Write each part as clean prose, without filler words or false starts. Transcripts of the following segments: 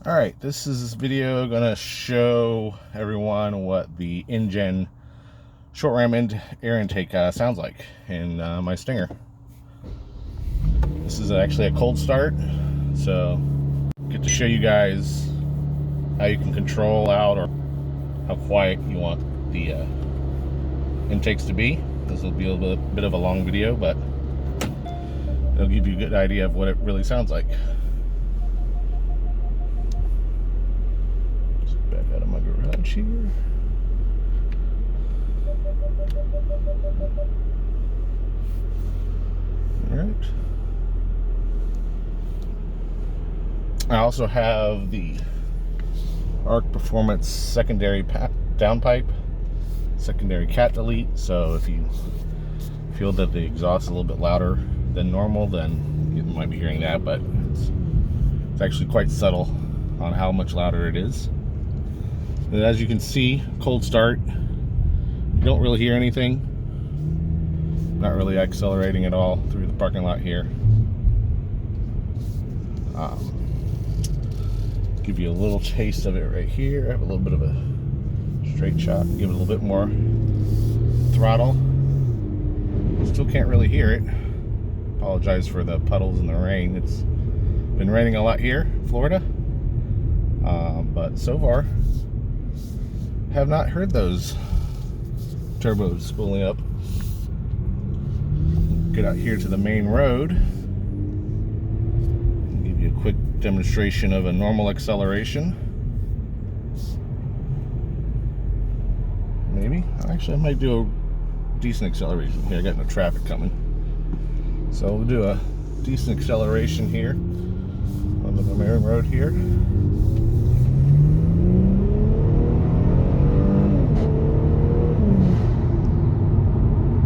Alright, this video gonna show everyone what the Injen Short Ram Air intake sounds like in my Stinger. This is actually a cold start, so get to show you guys how you can control out or how quiet you want the intakes to be. This will be a bit of a long video, but it'll give you a good idea of what it really sounds like. Back out of my garage here. Alright. I also have the Arc Performance secondary downpipe, secondary cat delete, so if you feel that the exhaust is a little bit louder than normal, then you might be hearing that, but it's actually quite subtle on how much louder it is. And as you can see, cold start, you don't really hear anything. Not really accelerating at all through the parking lot here. Give you a little taste of it right here. I have a little bit of a straight shot. Give it a little bit more throttle. Still can't really hear it. Apologize for the puddles and the rain. It's been raining a lot here in Florida. But so far, have not heard those turbos spooling up. Get out here to the main road. Give you a quick demonstration of a normal acceleration. Maybe. Actually, I might do a decent acceleration here. I got no traffic coming. So we'll do a decent acceleration here on the main road here.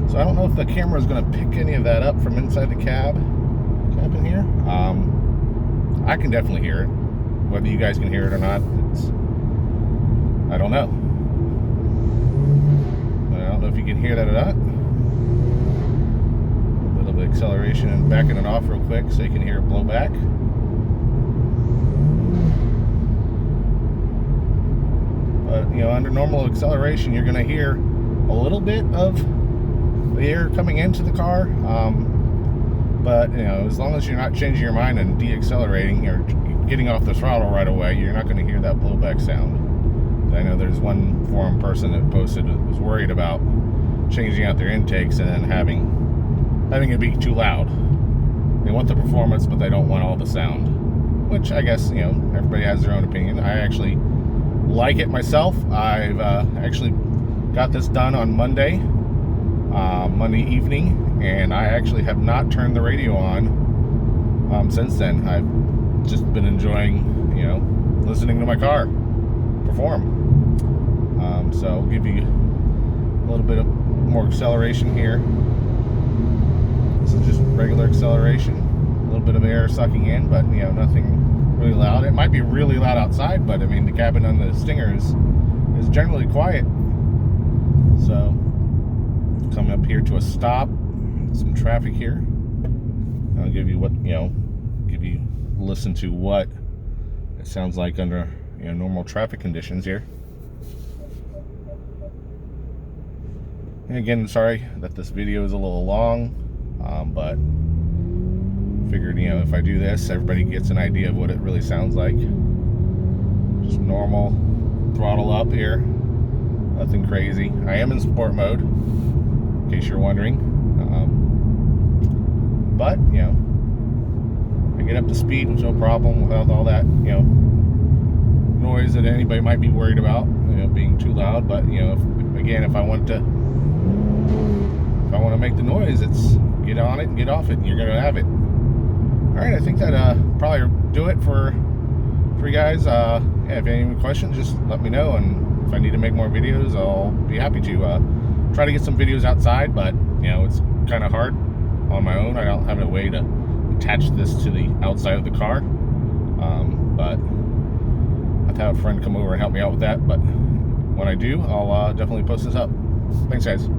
So I don't know if the camera is going to pick any of that up from inside the cabin here. I can definitely hear it. Whether you guys can hear it or not, I don't know. But I don't know if you can hear that or not. A little bit of acceleration and backing it off real quick so you can hear it blow back. But you know, under normal acceleration, you're going to hear a little bit of the air coming into the car, but you know, as long as you're not changing your mind and de-accelerating or getting off the throttle right away, you're not going to hear that blowback sound. I know there's one forum person that posted was worried about changing out their intakes and then having it be too loud. They want the performance, but they don't want all the sound, which I guess, you know, everybody has their own opinion. I actually like it myself. I've actually got this done on Monday evening, and I actually have not turned the radio on since then. I've just been enjoying, you know, listening to my car perform. So I'll give you a little bit of more acceleration here. This is just regular acceleration, a little bit of air sucking in, but you know, nothing really loud. It might be really loud outside, but I mean, the cabin on the Stinger is generally quiet. So coming up here to a stop, some traffic here. I'll give you what, you know, listen to what it sounds like under, you know, normal traffic conditions here. And again, sorry that this video is a little long, but figured, you know, if I do this, everybody gets an idea of what it really sounds like. Just normal throttle up here, nothing crazy. I am in sport mode, in case you're wondering. But, you know, I get up to speed with no problem without all that, you know, noise that anybody might be worried about, you know, being too loud. But, you know, if I want to make the noise, it's get on it and get off it, and you're going to have it. Alright, I think that probably do it for you guys. Yeah, if you have any questions, just let me know, and if I need to make more videos, I'll be happy to try to get some videos outside, but you know, it's kind of hard on my own. I don't have a way to attach this to the outside of the car, but I have to have a friend come over and help me out with that. But when I do, I'll definitely post this up. Thanks, guys.